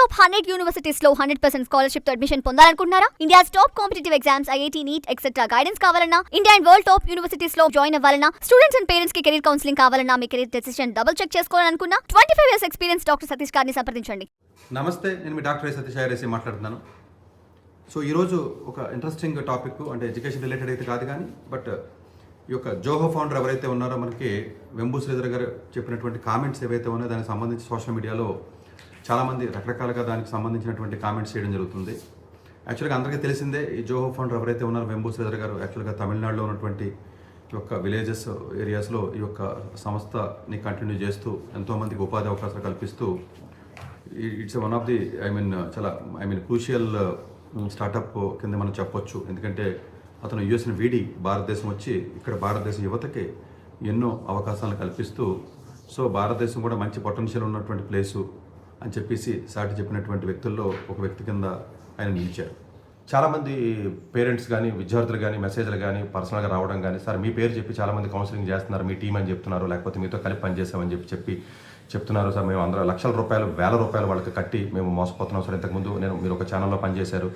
Top 100 universities లో 100% scholarship తో admission పొందాలనుకుంటున్నారా? India's top competitive exams IIT NEET etcetera guidance కావాలన్నా, India and world top universities లో join అవ్వాలన్నా, స్టూడెంట్స్ అండ్ పేరెంట్స్ కి కెరీర్ కౌన్సిలింగ్ కావాలన్నా, మీ కెరీర్ డెసిషన్ డబుల్ చెక్ చేసుకోవాలనుకున్నా 25 years ఎక్స్పీరియన్స్ డాక్టర్ సతీష్ గారిని సంప్రదించండి. నమస్తే, నేను మీ డాక్టర్ సతీష్ ఐఆర్ఎస్సి మాట్లాడుతున్నాను. సో ఈరోజు ఒక ఇంట్రెస్టింగ్ టాపిక్, అంటే ఎడ్యుకేషన్ రిలేటెడ్ అయితే కాదు కానీ, బట్ ఈ యొక్క జోహో ఫౌండర్ ఎవరైతే ఉన్నారో మనకి వెంబు శ్రీధర్ గారు చెప్పినటువంటి కామెంట్స్ ఏవైతే ఉన్నాయో దానికి సంబంధించి సోషల్ మీడియాలో చాలామంది రకరకాలుగా దానికి సంబంధించినటువంటి కామెంట్స్ చేయడం జరుగుతుంది. యాక్చువల్గా అందరికీ తెలిసిందే, ఈ జోహో ఫౌండర్ ఎవరైతే ఉన్నారో వెంబు శ్రీధర్ గారు యాక్చువల్గా తమిళనాడులో ఉన్నటువంటి ఈ యొక్క విలేజెస్ ఏరియాస్లో ఈ యొక్క సంస్థని కంటిన్యూ చేస్తూ ఎంతోమందికి ఉపాధి అవకాశాలు కల్పిస్తూ ఇట్స్ వన్ ఆఫ్ ది చాలా క్రూషియల్ స్టార్టప్ కింద మనం చెప్పొచ్చు. ఎందుకంటే అతను యుఎస్ని వీడి భారతదేశం వచ్చి ఇక్కడ భారతదేశం యువతకి ఎన్నో అవకాశాలను కల్పిస్తూ, సో భారతదేశం కూడా మంచి పొటెన్షియల్ ఉన్నటువంటి ప్లేసు అని చెప్పేసి సాటి చెప్పినటువంటి వ్యక్తుల్లో ఒక వ్యక్తి కింద ఆయన నిలిచారు. చాలామంది పేరెంట్స్ కానీ, విద్యార్థులు కానీ, మెసేజ్లు కానీ, పర్సనల్గా రావడం కానీ, సార్ మీ పేరు చెప్పి చాలామంది కౌన్సిలింగ్ చేస్తున్నారు, మీ టీం అని చెప్తున్నారు, లేకపోతే మీతో కలిపి పనిచేసామని చెప్పి చెప్తున్నారు. సార్ మేము అందరూ లక్షల రూపాయలు, వేల రూపాయలు వాళ్ళకి కట్టి మేము మోసపోతున్నాం సార్. ఇంతకుముందు మీరు ఒక ఛానల్లో పనిచేశారు,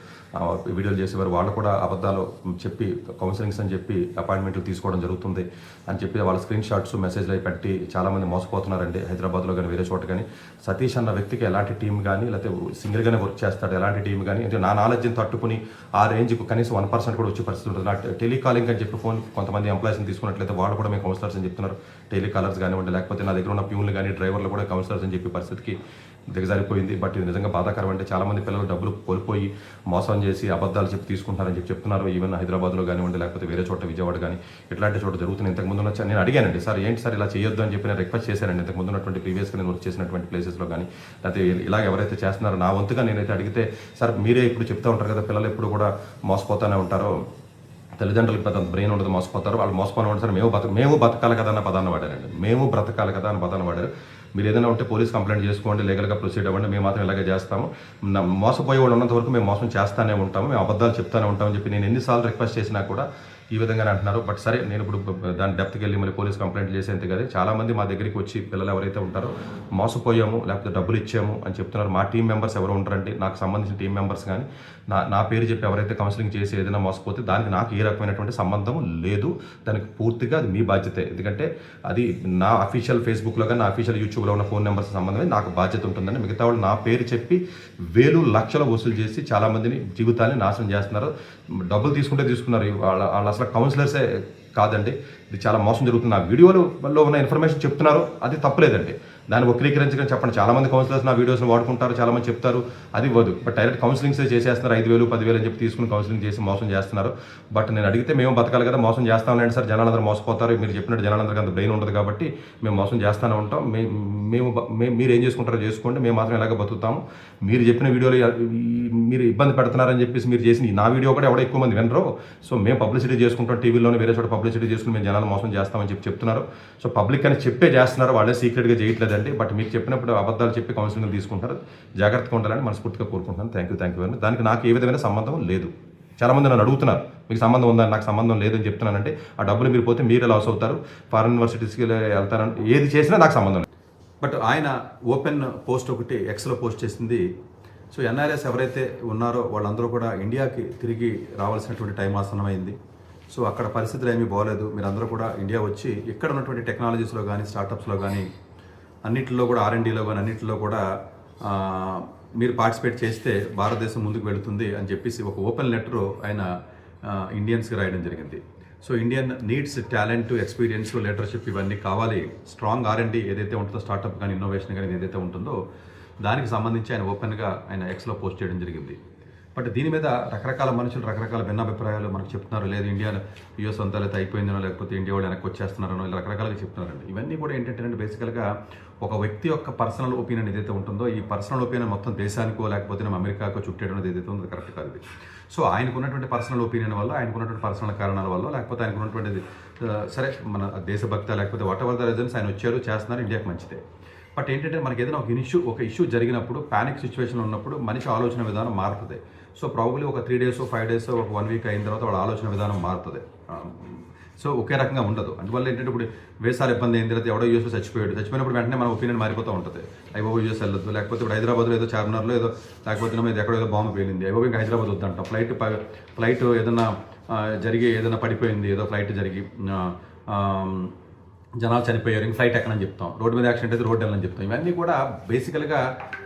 వీడియోలు చేసేవారు, వాళ్ళు కూడా అబద్ధాలు చెప్పి కౌన్సిలింగ్స్ అని చెప్పి అపాయింట్మెంట్లు తీసుకోవడం జరుగుతుంది అని చెప్పి వాళ్ళ స్క్రీన్ షాట్స్ మెసేజ్లు అవి పెట్టి చాలామంది మోసపోతున్నారండి. హైదరాబాద్లో కానీ వేరే చోట కానీ సతీష్ అన్న వ్యక్తికి ఎలాంటి టీం కానీ, లేకపోతే సింగిల్గానే వర్క్ చేస్తాడు, ఎలాంటి టీం కానీ, అంటే నా నాలెడ్జ్ని తట్టుకుని ఆ రేంజ్కి కనీసం 1% కూడా వచ్చే పరిస్థితి ఉంటుంది. నా టెలికాలింగ్ అని చెప్పి ఫోన్ కొంతమంది ఎంప్లాయీస్ని తీసుకున్నట్లయితే వాళ్ళు కూడా మేము కౌన్సిలర్స్ అని చెప్తున్నారు. టెలికాలర్స్ కానివ్వండి, లేకపోతే నా దగ్గర ఉన్న ప్యూన్లు కానీ, డ్రైవర్లు కూడా కౌన్సిలర్స్ అని చెప్పే పరిస్థితికి దిగజారిపోయింది. బట్ ఇది నిజంగా బాధాకరం. అంటే చాలామంది పిల్లలు డబ్బులు కోల్పోయి మోసం చేసి అబద్ధాలు చెప్తున్నారని చెప్తున్నారు. ఈవెన్ హైదరాబాద్లో కానివ్వండి, లేకపోతే వేరే చోట విజయవాడ కానీ ఇట్లాంటి చోట జరుగుతుంది. ఇంతకుముందు నేను అడిగానండి, సార్ ఏంటి సార్ ఇలా చేయొద్దు అని చెప్పి నేను రిక్వెస్ట్ చేశానండి. ఇంతకుముందు ఉన్నటువంటి ప్రీవియస్గా నేను వర్క్ చేసినటువంటి ప్లేసెస్లో కానీ, లేకపోతే ఇలా ఎవరైతే చేస్తున్నారో నా వంతుగా నేనైతే అడిగితే, సార్ మీరే ఇప్పుడు చెప్తూ ఉంటారు కదా, పిల్లలు ఎప్పుడు కూడా మోసపోతూనే ఉంటారో, తల్లిదండ్రులకు పెద్ద బ్రెయిన్ ఉండదు, మోసపోతారు, వాళ్ళు మోసపోని ఉంటారు, మేము బతకాలి కదా అన్న పదాన్ని వాడారండి. మేము బ్రతకాలి కదా అన్న పదాన్ని వాడారు. మీరు ఏదైనా ఉంటే పోలీస్ కంప్లైంట్ చేసుకోండి, లీగల్గా ప్రొసీడ్ అవ్వండి, మేము మాత్రం ఇలాగే చేస్తాము, మోసపోయే వాళ్ళు ఉన్నంత వరకు మేము మోసం చేస్తూనే ఉంటాము, మేము అబద్ధాలు చెప్తూనే ఉంటామని చెప్పి నేను ఎన్నిసార్లు రిక్వెస్ట్ చేసినా కూడా ఈ విధంగానే అంటున్నారు. బట్ సరే, నేను ఇప్పుడు దాని డెప్త్కి వెళ్ళి మళ్ళీ పోలీస్ కంప్లైంట్ చేసేంత కదా. చాలామంది మా దగ్గరికి వచ్చి పిల్లలు ఎవరైతే ఉంటారో మోసపోయాము, లేకపోతే డబ్బులు ఇచ్చాము అని చెప్తున్నారు. మా టీం మెంబర్స్ ఎవరు ఉంటారంటే, నాకు సంబంధించిన టీం మెంబర్స్ కానీ నా పేరు చెప్పి ఎవరైతే కౌన్సిలింగ్ చేసి ఏదైనా మోసపోతే దానికి నాకు ఏ రకమైనటువంటి సంబంధం లేదు. దానికి పూర్తిగా అది మీ బాధ్యతే. ఎందుకంటే అది నా అఫీషియల్ ఫేస్బుక్లో కానీ, నా అఫీషియల్ యూట్యూబ్లో ఉన్న ఫోన్ నెంబర్స్ సంబంధమే నాకు బాధ్యత ఉంటుందని. మిగతా వాళ్ళు నా పేరు చెప్పి వేలు లక్షలు వసూలు చేసి చాలామందిని జీవితాన్ని నాశనం చేస్తున్నారు. డబ్బులు తీసుకున్నారు. వాళ్ళ అసలు కౌన్సిలర్సే కాదండి, ఇది చాలా మోసం జరుగుతుంది. నా వీడియోలో ఉన్న ఇన్ఫర్మేషన్ చెప్తున్నారు, అది తప్పలేదండి. దాన్ని వక్రీకరించడం చెప్పండి. చాలామంది కౌన్సిలర్స్ నా వీడియోస్ని వాడుకుంటారు, చాలామంది చెప్తారు, అది వద్దు. బట్ డైరెక్ట్ కౌన్సిలింగ్సే చేసేస్తున్నారు. 5,000, 10,000 అని చెప్పి తీసుకుని కౌన్సిలింగ్ చేసి మోసం చేస్తున్నారు. బట్ నేను అడిగితే మేము బతకాలి కదా, మోసం చేస్తామండి సార్, జనాలందరూ మోసపోతారు, మీరు చెప్పినట్టు జనాలందరికీ అంత బ్రెయిన్ ఉండదు కాబట్టి మేము మోసం చేస్తూనే ఉంటాం, మీరు ఏం చేసుకుంటారో చేసుకోండి, మేము మాత్రం ఎలాగ బతుకుతాము, మీరు చెప్పిన వీడియోలు మీరు ఇబ్బంది పెడుతున్నారని చెప్పేసి మీరు చేసిన నా వీడియో కూడా ఎవడో ఎక్కువ మంది వినరు, సో మేము పబ్లిసిటీ చేసుకుంటాం, టీవీలోనే వేరే చోట పబ్లిసిటీ చేసుకుని మేము జనాలు మోసం చేస్తామని చెప్తున్నారు. సో పబ్లిక్ అని చెప్పే చేస్తున్నారు, వాళ్ళే సీక్రెట్గా చేయట్లేదండి. బట్ మీకు చెప్పినప్పుడు అబద్ధాలు చెప్పి కౌన్సిలింగ్ తీసుకుంటారు, జాగ్రత్తగా ఉండాలని మనస్ఫూర్తిగా కోరుకుంటున్నాను. Thank you very much. దానికి నాకు ఏ విధమైన సంబంధం లేదు. చాలామంది నన్ను అడుగుతున్నారు, మీకు సంబంధం ఉందని. నాకు సంబంధం లేదని చెప్తున్నానంటే, ఆ డబ్బులు మీరు పోతే మీరే లాస్ అవుతారు, ఫారెన్ యూనివర్సిటీస్కి వెళ్తారంటే ఏది చేసినా నాకు సంబంధం లేదు. బట్ ఆయన ఓపెన్ పోస్ట్ ఒకటి ఎక్స్లో పోస్ట్ చేసింది. సో ఎన్ఆర్ఎస్ ఎవరైతే ఉన్నారో వాళ్ళందరూ కూడా ఇండియాకి తిరిగి రావాల్సినటువంటి టైం ఆసన్నమైంది. సో అక్కడ పరిస్థితులు ఏమీ బాగోలేదు. మీరందరూ కూడా ఇండియా వచ్చి ఇక్కడ ఉన్నటువంటి టెక్నాలజీస్లో కానీ, స్టార్టప్స్లో కానీ, అన్నింటిలో కూడా R&Dలో కానీ అన్నింటిలో కూడా మీరు పార్టిసిపేట్ చేస్తే భారతదేశం ముందుకు వెళుతుంది అని చెప్పేసి ఒక ఓపెన్ లెటర్ ఆయన ఇండియన్స్కి రాయడం జరిగింది. So Indian needs talent, experience, leadership ఇవన్నీ కావాలి. స్ట్రాంగ్ R&D ఏదైతే ఉంటుందో, స్టార్టప్ కానీ, ఇన్నోవేషన్ కానీ ఏదైతే ఉంటుందో దానికి సంబంధించి ఆయన ఓపెన్గా ఆయన ఎక్స్లో పోస్ట్ చేయడం జరిగింది. బట్ దీని మీద రకరకాల మనుషులు రకరకాల భిన్నాభిప్రాయాలు మనకు చెప్తున్నారు. లేదు ఇండియా యూఎస్ అంతా అయితే అయిపోయిందనో, లేకపోతే ఇండియా వాళ్ళు వెనక్కి వచ్చేస్తున్నారనో, ఇలా రకరకాలుగా చెప్తున్నారండి. ఇవన్నీ కూడా ఏంటంటే బేసికల్గా ఒక వ్యక్తి యొక్క పర్సనల్ ఒపీనియన్ ఏదైతే ఉంటుందో, ఈ పర్సనల్ ఒపీనియన్ మొత్తం దేశానికో లేకపోతే అమెరికాకో చుట్టేయడం ఏదైతే ఉందో కరెక్ట్ కాదు ఇది. సో ఆయనకున్నటువంటి పర్సనల్ ఒపీనియన్ వల్ల, ఆయనకున్నటువంటి పర్సనల్ కారణాల వల్ల, లేకపోతే ఆయనకున్నటువంటిది సరే మన దేశభక్త, లేకపోతే వాట్ ఎవర్ ద రీజన్స్ ఆయన వచ్చారు, చేస్తున్నారు, ఇండియాకి మంచిదే. బట్ ఏంటంటే మనకి ఏదైనా ఒక ఇష్యూ జరిగినప్పుడు, ప్యానిక్ సిచ్యువేషన్ ఉన్నప్పుడు మనిషి ఆలోచన విధానం మారుతుంది. సో ప్రాబబ్లీ ఒక 3 days, 5 days, ఒక 1 week అయిన తర్వాత వాళ్ళ ఆలోచన విధానం మారుతుంది. సో ఒకే రకంగా ఉండదు. అందువల్ల ఏంటంటే ఇప్పుడు వేసాల ఇబ్బంది అయింది, లేదా ఎవడో యూఎస్లో చచ్చిపోయినప్పుడు వెంటనే మన ఒపీనియన్ మారిపోతూ ఉంటుంది. అయ్యో యూఎస్ వెళ్ళొద్దు, లేకపోతే ఇప్పుడు హైదరాబాద్లో ఏదో చార్మినార్లో ఏదో, లేకపోతే ఇది ఎక్కడో ఏదో బాంబు పేలింది, అయ్యో ఇంకా హైదరాబాద్ వద్దంటాం. ఫ్లైట్ ఏదైనా ఏదైనా పడిపోయింది, ఏదో ఫ్లైట్ జరిగి జనాలు చనిపోయారు, ఇంక ఫ్లైట్ ఎక్కడని చెప్తాం. రోడ్డు మీద యాక్సిడెంట్ అయితే రోడ్డు వెళ్ళని చెప్తాం. ఇవన్నీ కూడా బేసికల్గా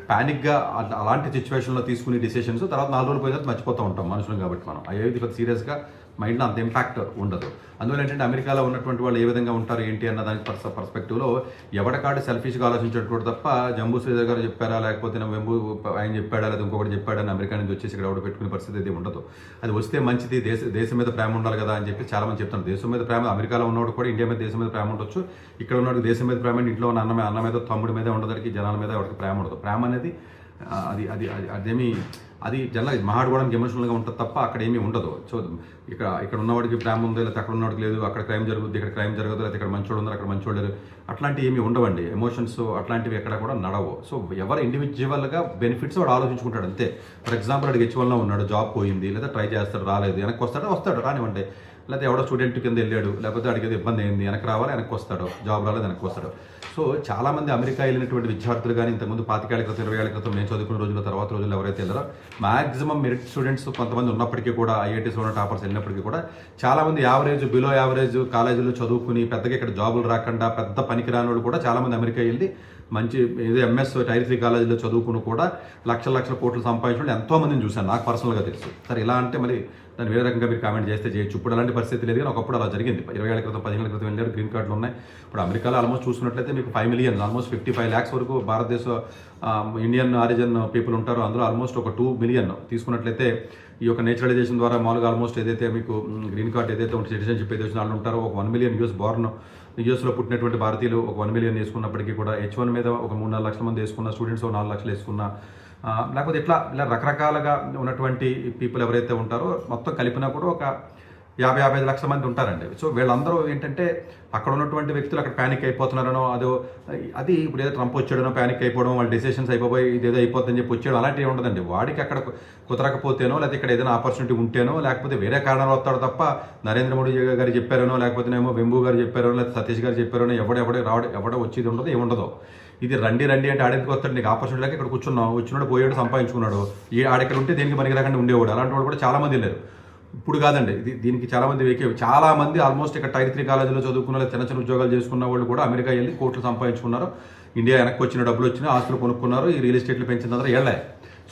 ప్యానిక్గా అలాంటి సిచ్యువేషన్లో తీసుకునే డిసిషన్స్ తర్వాత 4 రోజులు పోయిన తర్వాత మర్చిపోతూ ఉంటాం మనుషులు కాబట్టి. మనం అయ్యేది కొద్ది సీరియస్గా మైండ్లో అంత ఇంపాక్ట్ ఉండదు. అందువల్ల ఏంటంటే అమెరికాలో ఉన్నటువంటి వాళ్ళు ఏ విధంగా ఉంటారు ఏంటి అన్న దానికి పర్స్పెక్టివ్లో ఎవరికాడు సెల్ఫిష్గా ఆలోచించేటప్పుడు తప్ప జంబూ శ్రీధర్ గారు చెప్పారా, లేకపోతే వెంబు ఆయన చెప్పాడా, లేదా ఇంకొకటి చెప్పాడని అమెరికా నుంచి వచ్చేసి ఇక్కడ ఎవడ పెట్టుకునే పరిస్థితి అయితే ఉండదు. అది వస్తే మంచిది, దేశం మీద ప్రేమ ఉండాలి కదా అని చెప్పి చాలామంది చెప్తాను. దేశం మీద ప్రేమ అమెరికాలో ఉన్నవాడు కూడా ఇండియా మీద దేశం మీద ప్రేమ ఉండొచ్చు. ఇక్కడ ఉన్నవాడికి దేశం మీద ప్రేమ, ఇంట్లో ఉన్న అన్న మీద తమ్ముడి మీద ఉండడానికి జనాల మీద ఎవరికి ప్రేమ ఉండదు. ప్రేమ అనేది అది జనరల్గా మాట్లాడుకోవడానికి ఎమోషనల్గా ఉంటుంది తప్ప అక్కడ ఏమీ ఉండదు. సో ఇక్కడ ఉన్నవాడికి ప్రేమ ఉందో, లేకపోతే అక్కడ ఉన్నవాడికి లేదు, అక్కడ క్రైమ్ జరుగుతుంది, ఇక్కడ క్రైమ్ జరగదు, లేకపోతే ఇక్కడ మంచోడు ఉన్నారు, అక్కడ మంచోడు లేరు, అట్లాంటివి ఏమీ ఉండవండి. ఎమోషన్స్ అట్లాంటివి ఎక్కడ కూడా నడవు. సో ఎవరు ఇండివిజువల్గా బెనిఫిట్స్ వాడు ఆలోచించుకుంటాడు అంతే. ఫర్ ఎగ్జాంపుల్ వాడికి H1లో ఉన్నాడు, జాబ్ పోయింది, లేదా ట్రై చేస్తాడు, రాలేదు, వెనక్కి వస్తాడు రానివ్వండి. లేకపోతే ఎవడో స్టూడెంట్ కింద వెళ్ళాడు, లేకపోతే వాడికి ఏదో ఇబ్బంది అయింది, వెనక్కి రావాలి, వెనక్కి వస్తాడు, జాబ్ రాలేదు, వెనక్కి వస్తాడు. సో చాలామంది అమెరికా వెళ్ళినటువంటి విద్యార్థులు కానీ ఇంతకుముందు 25 ఏళ్ల క్రితం 20 ఏళ్ల క్రితం నేను చదువుకున్న రోజుల్లో తర్వాత రోజుల్లో ఎవరైతే వెళ్ళారో మాక్సిమం మెరిట్ స్టూడెంట్స్ కొంతమంది ఉన్నప్పటికీ కూడా, ఐఐటీస్లో ఉన్న టాపర్స్ వెళ్ళినప్పటికీ కూడా చాలామంది యావరేజ్, బిలో యావరేజ్ కాలేజీలో చదువుకుని పెద్దగా ఇక్కడ జాబులు రాకుండా పెద్ద పనికిరాని వాళ్ళు కూడా చాలామంది అమెరికా వెళ్ళి మంచి ఏదో ఎంఎస్ టైర్ 3 కాలేజీలో చదువుకుని కూడా లక్షల కోట్లు సంపాదించిన ఎంతోమందిని చూశాను, నాకు పర్సనల్గా తెలుసు. సరే ఇలా అంటే మరి దాన్ని వేరే రకంగా మీరు కామెంట్ చేస్తే చేయొచ్చు. ఇప్పుడు అలాంటి పరిస్థితి లేదు, కానీ ఒకప్పుడు అలా జరిగింది. 20 ఏళ్ల క్రితం 15 ఏళ్ల క్రితం వెళ్ళారు, గ్రీన్ కార్డులు ఉన్నాయి. ఇప్పుడు అమెరికాలో ఆల్మోస్ట్ చూసుకున్నట్లయితే మీకు 5 మిలియన్, ఆల్మోస్ట్ 55 lakhs వరకు భారతదేశ ఇండియన్ ఆరిజిన్ పీపుల్ ఉంటారో అందులో ఆల్మోస్ట్ ఒక 2 మిలియన్ తీసుకున్నట్లయితే ఈ యొక్క నేచురలైజేషన్ ద్వారా మామూలుగా ఆల్మోస్ట్ ఏదైతే మీకు గ్రీన్ కార్డ్ ఏదైతే ఉంటుంది, సిటిజన్షిప్ ఏదైతే వాళ్ళు ఉంటారో ఒక 1 మిలియన్ యూఎస్లో పుట్టినటువంటి భారతీయులు ఒక 1 మిలియన్ వేసుకున్నప్పటికీ కూడా H1 మీద ఒక 3-4 లక్షల మంది వేసుకున్న, స్టూడెంట్స్ 4 లక్షలు వేసుకున్న, లేకపోతే ఇలా రకరకాలుగా ఉన్నటువంటి పీపుల్ ఎవరైతే ఉంటారో మొత్తం కలిపినా కూడా ఒక 50-55 లక్షల మంది ఉంటారండి. సో వీళ్ళందరూ ఏంటంటే అక్కడ ఉన్నటువంటి వ్యక్తులు అక్కడ ప్యానిక్ అయిపోతున్నారనో, అది ఇప్పుడు ఏదో ట్రంప్ వచ్చాడనో ప్యానిక్ అయిపోవడం, వాళ్ళ డెసిషన్స్ అయిపోయి ఇదేదో అయిపోతుందని చెప్పి వచ్చాడు, అలాంటివి ఉండదండి. వాడికి అక్కడ కుదరకపోతేనో, లేకపోతే ఇక్కడ ఏదైనా ఆపర్చునిటీ ఉంటేనో, లేకపోతే వేరే కారణాలు వస్తాడు తప్ప నరేంద్ర మోడీ గారు చెప్పారనో, లేకపోతేనేమో వెంబు గారు చెప్పారనో, లేకపోతే సతీష్ గారు చెప్పారనో ఎవడో వచ్చేది ఉండదు, ఏముండదు. ఇది రండి అంటే ఆడేందుకు వస్తాడు, నీకు ఆపర్చునిటీ లేక ఇక్కడ కూర్చున్నావు, వచ్చినాడు పోయాడు, సంపాదించుకున్నాడు, ఆడెక్కడ ఉంటే దేనికి పనికి రాకుండా ఉండేవాడు. అలాంటి వాడు కూడా చాలామంది వెళ్ళారు. ఇప్పుడు కాదండి, దీనికి చాలామంది చాలామంది ఆల్మోస్ట్ ఇక్కడ టైర్ 3 కాలేజీలో చదువుకున్న, చిన్న ఉద్యోగాలు చేసుకున్న వాళ్ళు కూడా అమెరికా వెళ్ళి కోట్లు సంపాదించుకున్నారు. ఇండియా వెనక్కి వచ్చిన డబ్బులు వచ్చినా ఆస్తులు కొనుక్కున్నారు, ఈ రియల్ ఎస్టేట్లు పెంచిన తర్వాత వెళ్ళాయి.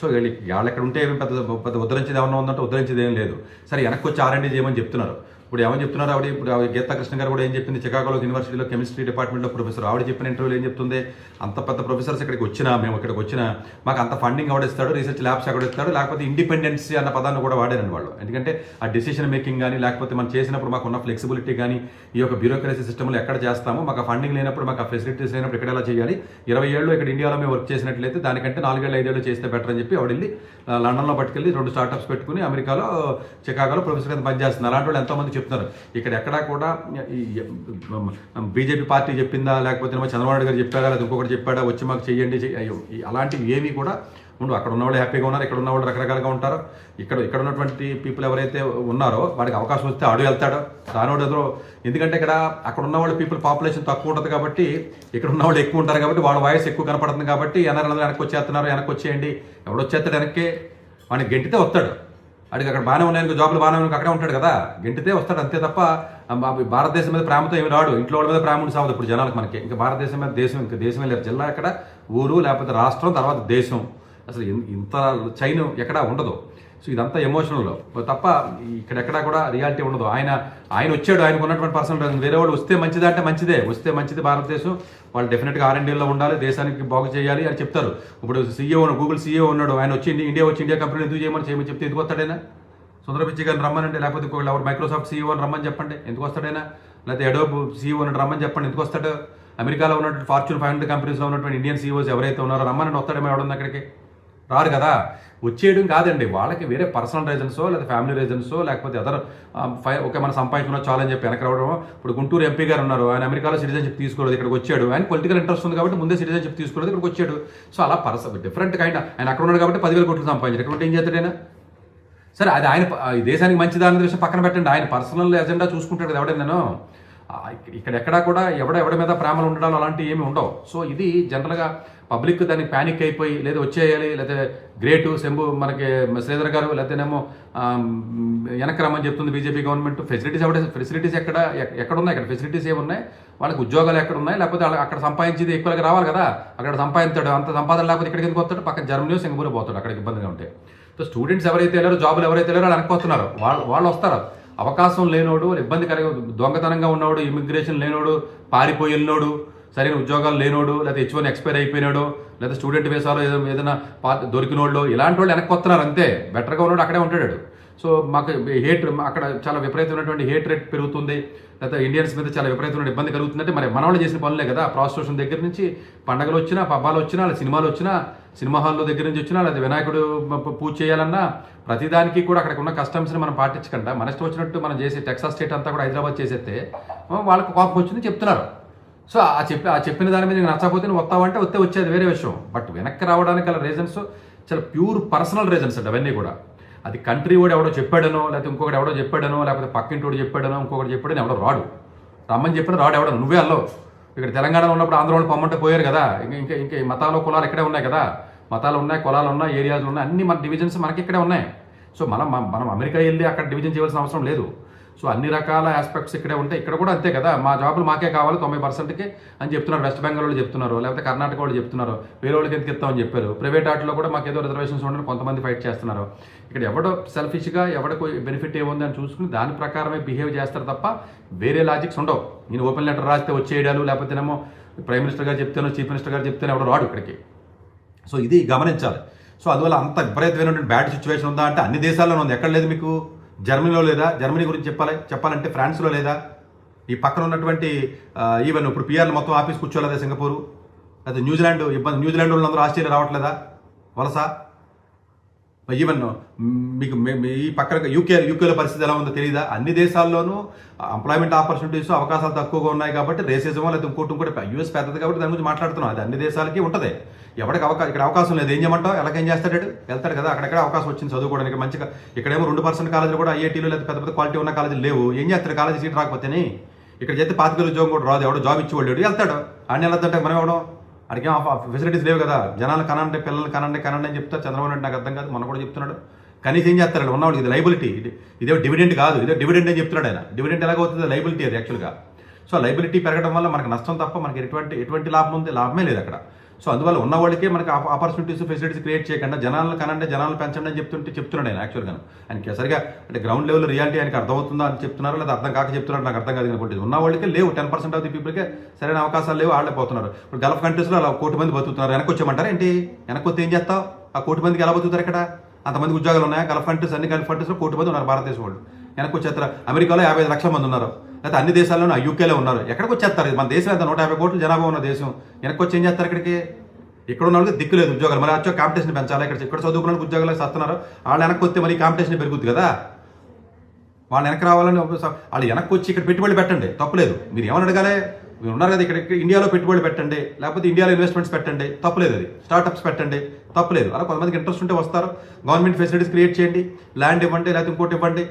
సో వాళ్ళు ఎక్కడ ఉంటే ఏమి పెద్ద ఉద్ధరించేది ఏమన్నా ఉందంటే ఉద్ధరించేది ఏం లేదు. సరే వెనక్కి వచ్చి R&D చేయమని చెప్తున్నారు. ఇప్పుడు ఏమని చెప్తున్నారు ఇప్పుడు గీతా కృష్ణ గారు కూడా ఏం చెప్పింది, చికాగోలో యూనివర్సిటీలో కెమిస్ట్రీ డిపార్ట్మెంట్లో ప్రొఫెసర్, ఆవిడ చెప్పిన ఇంటర్వ్యూలో ఏం చెప్తుంది, అంత పెద్ద ప్రొఫెసర్స్ ఇక్కడికి వచ్చినా, మేము ఇక్కడికి వచ్చినా మాకు అంత ఫండింగ్ ఎవడిస్తాడు, రీసెర్చ్ ల్యాబ్స్ ఎవడిస్తాడు, లేకపోతే ఇండిపెండెన్సీ అన్న పదాన్ని కూడా వాడారండి వాళ్ళు. ఎందుకంటే ఆ డెసిషన్ మేకింగ్ కానీ, లేకపోతే మనం చేసినప్పుడు మాకు ఉన్న ఫ్లెక్సిబిలిటీ కానీ, ఈ యొక్క బ్యూరోక్రసీ సిస్టమ్లో ఎక్కడ చేస్తామో, మాకు ఆ ఫండింగ్ లేనప్పుడు, మాకు ఆ ఫెసిలిటీస్ లేనప్పుడు ఇక్కడ ఎలా చేయాలి, 20 ఏళ్ళు ఇక్కడ ఇండియాలో మేము వర్క్ చేసినట్లయితే దానికంటే 4-5 ఏళ్ళు చేస్తే బెటర్ అని చెప్పి ఆవిడ వెళ్ళి లండన్లో పట్టుకెళ్ళి 2 స్టార్టప్స్ పెట్టుకుని అమెరికాలో చికాగోలో ప్రొఫెసర్ కింద పనిచేస్తున్నారు. అలాంటి వాళ్ళు ఎంతోమంది చెప్తున్నారు. ఇక్కడ ఎక్కడా కూడా బీజేపీ పార్టీ చెప్పిందా, లేకపోతే చంద్రబాబు నాయుడు గారు చెప్పారా, లేదా ఇంకొకటి చెప్పాడా, వచ్చి మాకు చెయ్యండి అలాంటివి ఏవి కూడా ఉండవు. అక్కడ ఉన్నవాళ్ళు హ్యాపీగా ఉన్నారు, ఇక్కడ ఉన్నవాళ్ళు రకరకాలుగా ఉంటారు. ఇక్కడ ఉన్నటువంటి పీపుల్ ఎవరైతే ఉన్నారో వాడికి అవకాశం వస్తే అడుగు వెళ్తాడు, రానోడు ఎదురు. ఎందుకంటే అక్కడ ఉన్నవాళ్ళు పీపుల్ పాపులేషన్ తక్కువ ఉంటుంది కాబట్టి, ఇక్కడ ఉన్నవాళ్ళు ఎక్కువ ఉంటారు కాబట్టి వాళ్ళ వాయిస్ ఎక్కువ కనపడుతుంది కాబట్టి ఎన్ఆర్ఎల్ వెనక్కి వచ్చేస్తున్నారు, వెనక్కి వచ్చేయండి, ఎవడొచ్చేస్తాడు వెనక్కి, వాడిని గెంటితే వస్తాడు. అడిగి అక్కడ బాగానే ఉన్నాయి, జాబ్లు బాగానే ఉన్నాయి, అక్కడే ఉంటాడు కదా, గెంటితే వస్తాడు అంతే తప్ప భారతదేశం మీద ప్రేమతో ఏమి రాడు. ఇంట్లో వాళ్ళ మీద ప్రేమ ఉండి సాగుతుంది ఇప్పుడు జనాలకు. మనకి ఇంకా భారతదేశం మీద దేశమే లేదు. జిల్లా ఎక్కడ, ఊరు, లేకపోతే రాష్ట్రం, తర్వాత దేశం, అసలు ఇంత చైన్ ఎక్కడా ఉండదు. సో ఇదంతా ఎమోషనల్ తప్ప ఇక్కడెక్కడా కూడా రియాలిటీ ఉండదు. ఆయన వచ్చాడు, ఆయనకు ఉన్నటువంటి పర్సనల్ వేరే వాళ్ళు వస్తే మంచిదా అంటే మంచిదే, వస్తే మంచిది భారతదేశం, వాళ్ళు డెఫినెట్గా R&Dలో ఉండాలి, దేశానికి బాగు చేయాలి అని చెప్తారు. ఇప్పుడు గూగుల్ CEO ఉన్నాడు, ఆయన వచ్చి ఇండియా కంపెనీ ఎందుకు చేయమని చెప్తే ఎందుకు వస్తాడైనా? సుందర పిచ్చై గారిని రమ్మనండి, లేకపోతే ఎవరు మైక్రోసాఫ్ట్ CEO అని రమ్మని చెప్పండి, ఎందుకు వస్తాడైనా? లేకపోతే అడోబ్ CEO అని రమ్మని చెప్పండి, ఎందుకు వస్తాడు? అమెరికాలో ఉన్నటువంటి Fortune 500 కంపెనీస్లో ఉన్నటువంటి ఇండియన్ CEOs ఎవరైతే ఉన్నారో రమ్మని వస్తాడేమో, ఎవడుంది అక్కడికి? రారు కదా. వచ్చేయడం కాదండి, వాళ్ళకి వేరే పర్సనల్ రీజన్సో, లేదా ఫ్యామిలీ రీజన్సో, లేకపోతే ఓకే మనం సంపాదించుకున్నా చాలని చెప్పి వెనక రావడం. ఇప్పుడు గుంటూరు MP గారు ఉన్నారు, ఆయన అమెరికాలో సిటిజన్షిప్ తీసుకోలేదు, ఇక్కడికి వచ్చాడు. ఆయన పొలిటికల్ ఇంట్రెస్ట్ ఉంది కాబట్టి ముందే సిటిజన్షిప్ తీసుకోలేదు, ఇక్కడికి వచ్చాడు. సో అలా డిఫరెంట్ కైండ్. ఆయన అక్కడ ఉన్నాడు కాబట్టి 10,000 కోట్లు సంపాదించాడు, ఇక్కడ ఉంటే ఏం చేస్తాడైనా? సరే అది ఆయన ఈ దేశానికి మంచిదా అనే విషయం పక్కన పెట్టండి, ఆయన పర్సనల్ ఎజెండా చూసుకుంటాడు కదా ఎవడైనా. ఇక్కడ ఎక్కడా కూడా ఎవడి మీద ప్రేమలు ఉండడాలు అలాంటివి ఏమి ఉండవు. సో ఇది జనరల్గా పబ్లిక్ దానికి ప్యానిక్ అయిపోయి లేదా వచ్చేయాలి లేదా గ్రేటు శంభు మనకి శ్రీధర్ గారు లేకపోతేనేమో వెనక్కి రమ్మని చెప్తుంది బీజేపీ గవర్నమెంట్. ఫెసిలిటీస్ ఎక్కడ ఉన్నాయి, ఇక్కడ ఫెసిలిటీస్ ఏమున్నాయి, వాళ్ళకి ఉద్యోగాలు ఎక్కడ ఉన్నాయి, లేకపోతే అక్కడ సంపాదించేది ఎక్కువగా రావాలి కదా, అక్కడ సంపాదించాడు, అంత సంపాదన లేకపోతే ఇక్కడికి ఎందుకు వస్తాడు, పక్కన జర్మనీ సింగపూర్ పోతాడు అక్కడికి ఇబ్బందిగా ఉంటే. సో స్టూడెంట్స్ ఎవరైతే వెళ్ళారో జాబులు ఎవరైతే వెళ్ళారో వాళ్ళు వెనక్కి వాళ్ళు వస్తారు. అవకాశం లేనోడు, ఇబ్బందికరంగా దొంగతనంగా ఉన్నవాడు, ఇమిగ్రేషన్ లేనోడు, పారిపోయి వెళ్ళినోడు, సరైన ఉద్యోగాలు లేనోడు, లేదా H1 ఎక్స్పైర్ అయిపోయినాడు, లేదా స్టూడెంట్ వీసాలో ఏదైనా దొరికినోళ్ళు, ఇలాంటి వాళ్ళు వెనక్కి వస్తున్నారు అంతే. బెటర్గా ఉన్నాడు అక్కడే ఉంటాడు. సో మాకు అక్కడ చాలా విపరీతమైనటువంటి హేట్ రేట్ పెరుగుతుంది, లేదా ఇండియన్స్ మీద చాలా విపరీతమైన ఇబ్బంది కలుగుతుందంటే మరి మన వాళ్ళు చేసిన పనులే కదా. ప్రాస్టిట్యూషన్ దగ్గర నుంచి పండగలు వచ్చినా, పబ్బాలు వచ్చినా, సినిమాలు వచ్చినా, సినిమా హాల్లో దగ్గర నుంచి వచ్చినా, లేదా వినాయకుడు పూజ చేయాలన్నా ప్రతిదానికి కూడా అక్కడ ఉన్న కస్టమ్స్ని మనం పాటించకుండా మన ఇష్టం వచ్చినట్టు మనం చేసే టెక్సాస్ స్టేట్ అంతా కూడా హైదరాబాద్ చేసేస్తే వాళ్ళకి కోపం వచ్చింది చెప్తున్నారు. సో ఆ చెప్పిన దాని మీద నచ్చకపోతే నువ్వు వస్తావంటే వచ్చేది వేరే విషయం. బట్ వెనక్కి రావడానికి గల రీజన్స్ చాలా ప్యూర్ పర్సనల్ రీజన్స్ అండి అవన్నీ కూడా. అది కంట్రీ వాడు ఎవడో చెప్పాడనో, లేకపోతే ఇంకొకటి ఎవడో చెప్పాడనో, లేకపోతే పక్కింటి వాడు చెప్పాడనో, ఇంకొకటి చెప్పాడని ఎవడో రాడు, రమ్మని చెప్పిన రాడు ఎవడో, నువ్వే అల్లవు. ఇక్కడ తెలంగాణలో ఉన్నప్పుడు ఆంధ్ర వాళ్ళు పొమ్మంటే పోయారు కదా. ఇంకా మతాలు కులాలు ఇక్కడే ఉన్నాయి కదా, మతాలు ఉన్నాయి, కులాలు ఉన్నాయి, ఏరియాలు ఉన్నాయి, అన్ని మన డివిజన్స్ మనకి ఇక్కడే ఉన్నాయి. సో మనం అమెరికా వెళ్ళి అక్కడ డివిజన్ చేయాల్సిన అవసరం లేదు. సో అన్ని రకాల ఆస్పెక్ట్స్ ఇక్కడే ఉంటాయి. ఇక్కడ కూడా అంతే కదా, మా జాబులు మాకే కావాలి 90%కి అని చెప్తున్నారు. వెస్ట్ బెంగాల్ వాళ్ళు చెప్తున్నారు, లేకపోతే కర్ణాటక వాళ్ళు చెప్తున్నారు, వేరే వాళ్ళకి ఎందుకు ఇస్తామని చెప్పారు. ప్రైవేట్ ఆటలో కూడా మాకు ఏదో రిజర్వేషన్స్ ఉండని కొంతమంది ఫైట్ చేస్తున్నారు. ఇక్కడ ఎవడో సెల్ఫిష్గా ఎవడికి బెనిఫిట్ ఏముంది అని చూసుకుని దాని ప్రకారమే బిహేవ్ చేస్తారు తప్ప వేరే లాజిక్స్ ఉండవు. నేను ఓపెన్ లెటర్ రాస్తే వచ్చేయడాలు, లేకపోతేనేమో ప్రైమ్ మినిస్టర్ గారు చెప్తానో చీఫ్ మినిస్టర్ గారు చెప్తేనే ఎవడో రాడు ఇక్కడికి. సో ఇది గమనించాలి. సో అందువల్ల అంత విపరీతమైనటువంటి బ్యాడ్ సిచ్యువేషన్ ఉందా అంటే అన్ని దేశాల్లోనే ఉంది, ఎక్కడ లేదు. మీకు జర్మనీలో లేదా, జర్మనీ గురించి చెప్పాలంటే ఫ్రాన్స్లో లేదా, ఈ పక్కన ఉన్నటువంటి ఈవెన్ ఇప్పుడు పిఆర్లు మొత్తం ఆఫీస్ కూర్చోలేదా సింగపూరు, లేదా న్యూజిలాండ్ న్యూజిలాండ్ వాళ్ళందరూ ఆస్ట్రేలియా రావట్లేదా వలస. ఈవెన్ మీకు ఈ పక్కన యూకేలో పరిస్థితి ఎలా ఉందో తెలియదా. అన్ని దేశాల్లోనూ ఎంప్లాయ్మెంట్ ఆపర్చునిటీస్ అవకాశాలు తక్కువగా ఉన్నాయి కాబట్టి రేసిజమో లేదా ఇంకోటి యూఎస్ పెద్దది కాబట్టి దాని గురించి మాట్లాడుతున్నాం. అది అన్ని దేశాలకి ఉంటుంది. ఎవరికి ఇక్కడ అవకాశం లేదు ఏం చేయమంటావు, ఎలాగేం చేస్తాడు, వెళ్తాడు కదా. అక్కడెక్కడ అవకాశం వచ్చింది చదువుకోవడానికి మంచిగా. ఇక్కడేమో 2% కాలేజీలు కూడా ఐఐటీలు లేదా పెద్ద పెద్ద క్వాలిటీ ఉన్న కాలేజీలు లేవు. ఏం చేస్తాడు, కాలేజీ సీట్ రాకపోతేనే. ఇక్కడ చేస్తే 25,000 ఉద్యోగం కూడా రాదు, ఎవడో జాబ్ ఇచ్చేవాళ్ళు వెళ్తాడు. ఆయన వెళ్తాడంటే మనం ఎవడం, అడిగేం ఫెసిలిటీస్ లేవు కదా. జనాలు కనండి, పిల్లలు కనండి అని చెప్తారు చంద్రబాబు నాయుడు. నాకు అర్థం కాదు, మన కూడా చెప్తున్నాడు. కనీసం ఏం చేస్తారు ఉన్నవాళ్ళు, ఇది లైబిలిటీ, ఇదే డివిడెంట్ కాదు, ఇదే డివిడెంట్ అని చెప్తున్నాడు ఆయన. డివిడెంట్ ఎలాగవుతుంది, లైబిలిటీ అది యాక్చువల్గా. సో లైబిలిటీ పెరగడం వల్ల మనకు నష్టం తప్ప మనకి ఎటువంటి లాభం ఉంది, లాభమే లేదు అక్కడ. సో అందువల్ల ఉన్న వాళ్ళకే మనకి ఆపర్చునిటీస్ ఫెసిలిటీస్ క్రియేట్ చేయకుండా జనాలను కనండి, జనాలను పెంచండి అని చెప్తున్నాడు ఆయన. యాక్చువల్గా ఆయనకి సరిగా అంటే గ్రౌండ్ లెవెల్ రియాలిటీ ఆయనకి అర్థమవుతుందా అని చెప్తున్నారు, లేదా అర్థం కాక చెప్తున్నారు, నాకు అర్థం కాదు. అనుకుంటే ఉన్న వాళ్ళకే లేవు, 10% ఆఫ్ ది పీపుల్కే సరైన అవకాశాలు లేవు, వాళ్ళే పోతున్నారు. ఇప్పుడు గల్ఫ్ కంట్రీస్లో అలా 1 కోటి మంది బతుకుతున్నారు. వెనక్కి వచ్చేయమంటారా ఏంటి, వెనక్కి వస్తే ఏం చేస్తావు, ఆ 1 కోటి మందికి ఎలా బతుకుతారు ఇక్కడ, అంతమంది ఉద్యోగాలు ఉన్నాయా. గల్ఫ్ కంట్రీస్ అన్ని గల్ఫ్ కంట్రీస్లో 1 కోటి మంది ఉన్నారు భారతదేశం వాళ్ళు. వెనక్కి వచ్చేస్తారు. అమెరికాలో 55 లక్షల మంది ఉన్నారు, లేకపోతే అన్ని దేశాల్లోనూ యూకేలో ఉన్నారు. ఎక్కడికి వచ్చేస్తారు, మన దేశం ఎంత 150 కోట్ల జనాభా ఉన్న దేశం. వెనక్కి వచ్చి ఏం చేస్తారు, ఇక్కడికి ఇక్కడ ఉన్న వాళ్ళకి దిక్కు లేదు ఉద్యోగాలు. మరి వచ్చే కాంపిటీషన్ పెంచాలి. ఇక్కడ చదువుకున్న ఉద్యోగాలు వస్తున్నారు, వాళ్ళు వెనక్కి వస్తే మరి కాంపిటీషన్ పెరుగుతుంది కదా. వాళ్ళు వెనక్కి రావాలని వాళ్ళు వెనక్కి వచ్చి ఇక్కడ పెట్టుబడి పెట్టండి, తప్పులేదు. మీరు ఏమని అడగాలి, మీరు ఉన్నారు కదా ఇక్కడ ఇండియాలో పెట్టుబడి పెట్టండి, లేకపోతే ఇండియాలో ఇన్వెస్ట్మెంట్స్ పెట్టండి, తప్పులేదు. అది స్టార్టప్స్ పెట్టండి, తప్పులేదు. అలా కొంతమందికి ఇంట్రెస్ట్ ఉంటే వస్తారు. గవర్నమెంట్ ఫెసిలిటీస్ క్రియేట్ చేయండి, ల్యాండ్ ఇవ్వండి, లేకపోతే ఇంకోటి ఇవ్వండి,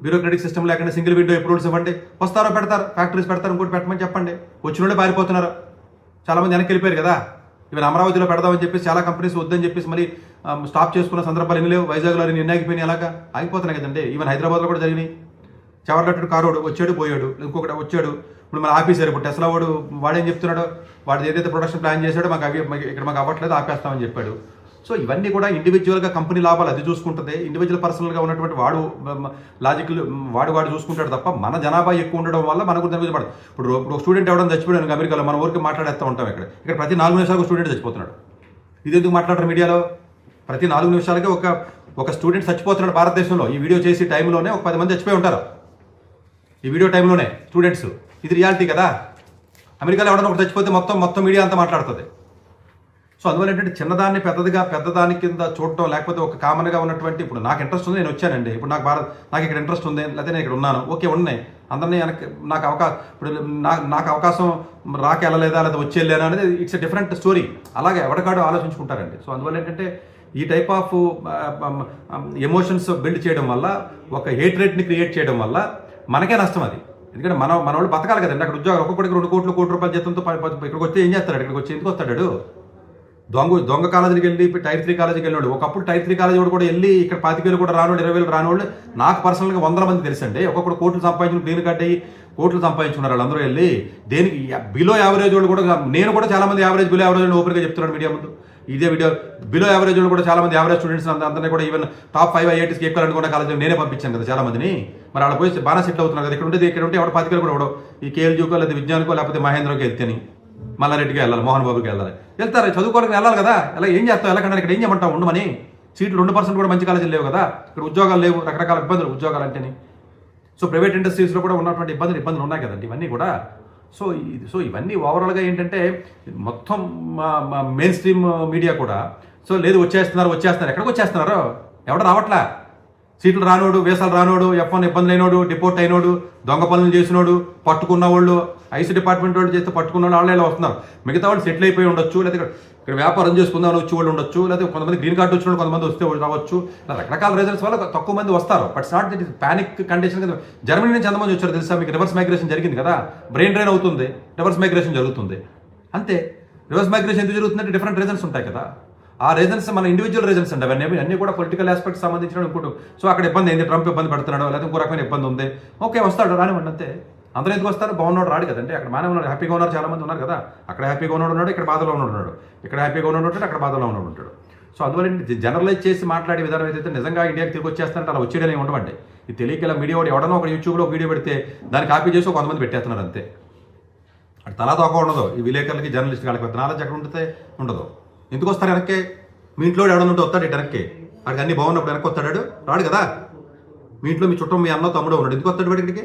బ్యూరోక్రటిక్ సిస్టమ్ లేకుండా సింగిల్ విండో అప్రూవల్స్ ఇవ్వండి, వస్తారో పెడతారు. ఫ్యాక్టరీస్ పెడతారు, ఇంకోటి పెట్టమని చెప్పండి. వచ్చిన వాళ్ళే పారిపోతున్నారు, చాలామంది వెనక్కి వెళ్ళిపోయారు కదా. ఈవెన్ అమరావతిలో పెడదామని చెప్పేసి చాలా కంపెనీస్ వద్దని చెప్పేసి మరి స్టాప్ చేసుకున్న సందర్భాలు ఎన్ని లేవు. వైజాగ్లో ఎన్ని ఆగిపోయినాయి, అలాగా ఆగిపోతున్నాయి కదండి. ఈవెన్ హైదరాబాద్లో కూడా జరిగినాయి. చెవర్లట్టు కారోడు వచ్చాడు పోయాడు, ఇంకొకటి వచ్చాడు, ఇప్పుడు మన ఆపేశారు. ఇప్పుడు టెస్లా వాడేం చెప్తున్నాడు, వాడు ఏదైతే ప్రొడక్షన్ ప్లాన్ చేశాడో ఇక్కడ మాకు అవ్వట్లేదు, ఆపేస్తామని చెప్పాడు. సో ఇవన్నీ కూడా ఇండివిజువల్గా కంపెనీ లాభాలు అది చూసుకుంటుంది. ఇండివిజువల్ పర్సనల్గా ఉన్నటువంటి లాజికల్ వాడు చూసుకుంటాడు తప్ప మన జనాభా ఎక్కువ ఉండడం వల్ల మనకు దాని పడదు. ఇప్పుడు స్టూడెంట్ ఎవడని చచ్చిపోయాడు అమెరికాలో, మన ఊరికి మాట్లాడేస్తూ ఉంటాం. ఇక్కడ ప్రతి 4 నిమిషాలకు స్టూడెంట్ చచ్చిపోతున్నాడు. ఇది ఎందుకు మాట్లాడరు మీడియాలో, ప్రతి 4 నిమిషాలకే ఒక స్టూడెంట్ చచ్చిపోతున్నాడు భారతదేశంలో. ఈ వీడియో చేసి టైంలోనే ఒక 10 మంది చచ్చిపోయి ఉంటారు, ఈ వీడియో టైంలోనే స్టూడెంట్స్. ఇది రియాలిటీ కదా. అమెరికాలో ఎవడన్నా ఒకటి చచ్చిపోతే మొత్తం మీడియా అంతా మాట్లాడుతుంది. సో అందువల్ల ఏంటంటే చిన్నదాన్ని పెద్దదాని కింద చూడటం, లేకపోతే ఒక కామన్గా ఉన్నటువంటి, ఇప్పుడు నాకు ఇంట్రెస్ట్ ఉంది, నేను వచ్చానండి, ఇప్పుడు నాకు ఇక్కడ ఇంట్రెస్ట్ ఉంది, లేకపోతే నేను ఇక్కడ ఉన్నాను, ఓకే ఉన్నాయి, అందరినీ నాకు అవకాశం రాక వెళ్ళలేదా లేదా వచ్చి వెళ్ళానా అనేది ఇట్స్ ఎ డిఫరెంట్ స్టోరీ. అలాగే ఎవరికాడో ఆలోచించుకుంటారండి. సో అందువల్ల ఏంటంటే ఈ టైప్ ఆఫ్ ఎమోషన్స్ బిల్డ్ చేయడం వల్ల ఒక హేట్రేట్ని క్రియేట్ చేయడం వల్ల మనకే నష్టం అది. ఎందుకంటే మన వాళ్ళు బతకాలి కదండి. అక్కడ ఉద్యోగాలు ఒక్కొక్కడికి 2 కోట్ల రూపాయల జీతంతో ఇక్కడికి వచ్చి ఏం చేస్తాడు? ఇక్కడికి వచ్చి ఎందుకు వస్తాడు? దొంగ కాలేజీకి వెళ్ళి టైర్ 3 కాలేజీకి వెళ్ళాడు. ఒకప్పుడు టైర్ 3 కాలేజీ కూడా వెళ్ళి ఇక్కడ 25,000 కూడా రానోళ్ళు, 20,000 రానోళ్ళు నాకు పర్సనల్గా 100 మంది తెలుసండి. ఒక్కొక్కడు కోట్లు సంపాదించిన, గ్రీన్ కార్డ్ అయ్యి కోట్లు సంపాదించుకున్నారు వాళ్ళందరూ వెళ్ళి. దేనికి? బిలో యావరేజ్ వాళ్ళు కూడా, నేను కూడా చాలా మంది యావరేజ్, బిలో యావరేజ్ ఓపెన్గా చెప్తున్నాను మీడియా ముందు. ఇదే వీడియో బిలో యావరేజ్ వాళ్ళు కూడా చాలా మంది యావరేజ్ స్టూడెంట్స్ అందరినీ కూడా ఈవెన్ టాప్ 5 IITస్కి ఎక్కాలనుకున్న కాలేజీ నేనే పంపించాను కదా చాలా మందిని. మరి వాళ్ళ పోయి బాగా సెటిల్ అవుతున్నారు కదా. ఇక్కడ ఉంటే ఎవడ 25,000 కూడా ఎవడో ఈ కేఎల్జీకో లేదా విజ్ఞానికో లేకపోతే మహేంద్రకి వెళ్తేని మల్లారెడ్డికి వెళ్ళాలి, మోహన్ బాబుకి వెళ్ళాలి, వెళ్తారు చదువుకోవడానికి వెళ్ళాలి కదా. ఎలా ఏం చేస్తావు? ఎలా కన్నా ఇక్కడ ఏం చేయమంటావు? ఉండమని సీట్లు 2% కూడా మంచి కాలేజీలు లేవు కదా. ఇక్కడ ఉద్యోగాలు లేవు, రకరకాల ఇబ్బందులు ఉద్యోగాలు అంటేని. సో ప్రైవేట్ ఇండస్ట్రీస్లో కూడా ఉన్నటువంటి ఇబ్బందులు ఉన్నాయి కదండి ఇవన్నీ కూడా. సో ఇవన్నీ ఓవరాల్గా ఏంటంటే మొత్తం మెయిన్ స్ట్రీమ్ మీడియా కూడా లేదు వచ్చేస్తున్నారు. ఎక్కడికి వచ్చేస్తున్నారు? ఎవడ రావట్లా. సీట్లు రానోడు, వేసాలు రానోడు, F1 ఇబ్బందులు అయినోడు, డిపోర్ట్ అయినోడు, దొంగ పనులు చేసినోడు, పట్టుకున్న వాళ్ళు, ఐసీ డిపార్ట్మెంట్ వాళ్ళు చేస్తే పట్టుకున్న వాళ్ళు ఇలా వస్తున్నారు. మిగతా వాళ్ళు సెటిల్ అయిపోయి ఉండొచ్చు, లేదా ఇక్కడ వ్యాపారం చేసుకుందామని వచ్చి వాళ్ళు ఉండొచ్చు, లేదా కొంతమంది గ్రీన్ కార్డు వచ్చిన కొంతమంది వస్తే రావచ్చు. రకరకాల రీజన్స్ వల్ల తక్కువ మంది వస్తారు. But not that is panic condition కదా. జర్మనీ నుంచి ఎంతమంది వచ్చారు తెలుసా మీకు? రివర్స్ మైగ్రేషన్ జరిగింది కదా. బ్రెయిన్ డ్రైన్ అవుతుంది, రివర్స్ మైగ్రేషన్ జరుగుతుంది అంతే. రివర్స్ మైగ్రేషన్ ఎందుకు జరుగుతుందంటే డిఫరెంట్ రీజన్స్ ఉంటాయి కదా. ఆ రీజన్స్ మన ఇండివిజువల్ రీజన్స్ అండి. అవన్నీ అన్నీ కూడా పొలిటికల్ ఆస్పెక్ట్స్ సంబంధించిన ఇంకోటి. సో అక్కడ ఇబ్బంది అయింది, ట్రంప్ ఇబ్బంది పెడుతున్నాడు, లేదా ఇంకో రకమైన ఇబ్బంది ఉంది, ఓకే వస్తాడు, రానివ్వండి అంతే. అందరూ ఎందుకు వస్తారు? బాగున్నాడు రాడు కదండి. అక్కడ బాగానే ఉన్నాడు, హ్యాపీగా ఉన్నారు, చాలా మంది ఉన్నారు కదా. అక్కడ హ్యాపీగా ఉన్నాడు, ఇక్కడ బాధలో ఉన్నాడు, ఇక్కడ హ్యాపీగా ఉన్నాడు, అక్కడ బాధలో ఉంటాడు. సో అందువల్ల జనరలైజ్ చేసి మాట్లాడే విధానం ఏదైతే నిజంగా ఇండియాకి తిరిగి వచ్చేస్తారంటే అలా వచ్చేయడం ఉండవండి. ఇది తెలియక ఇలా మీడియా వాడు ఎవడనో ఒక యూట్యూబ్లో ఒక వీడియో పెడితే దాన్ని కాపీ చేసి కొంతమంది పెట్టేస్తున్నారు అంతే. అటు తలా తోక ఉండదు. ఈ విలేకరులకి, జర్నలిస్ట్ వాళ్ళకి పెద్ద నాలెడ్జ్ ఎక్కడ ఉంటే ఉండదు. ఎందుకు వస్తారు వెనక్కి? మీ ఇంట్లో ఎవడన్నా ఉంటే వస్తాడు ఇటు వెనక్కి. అక్కడికి అన్ని బాగున్నప్పుడు వెనక్కి వస్తాడు? రాడు కదా. మీ ఇంట్లో మీ చుట్టం, మీ అన్న తమ్ముడు ఉన్నాడు, ఎందుకు వస్తాడు ఇక్కడికి?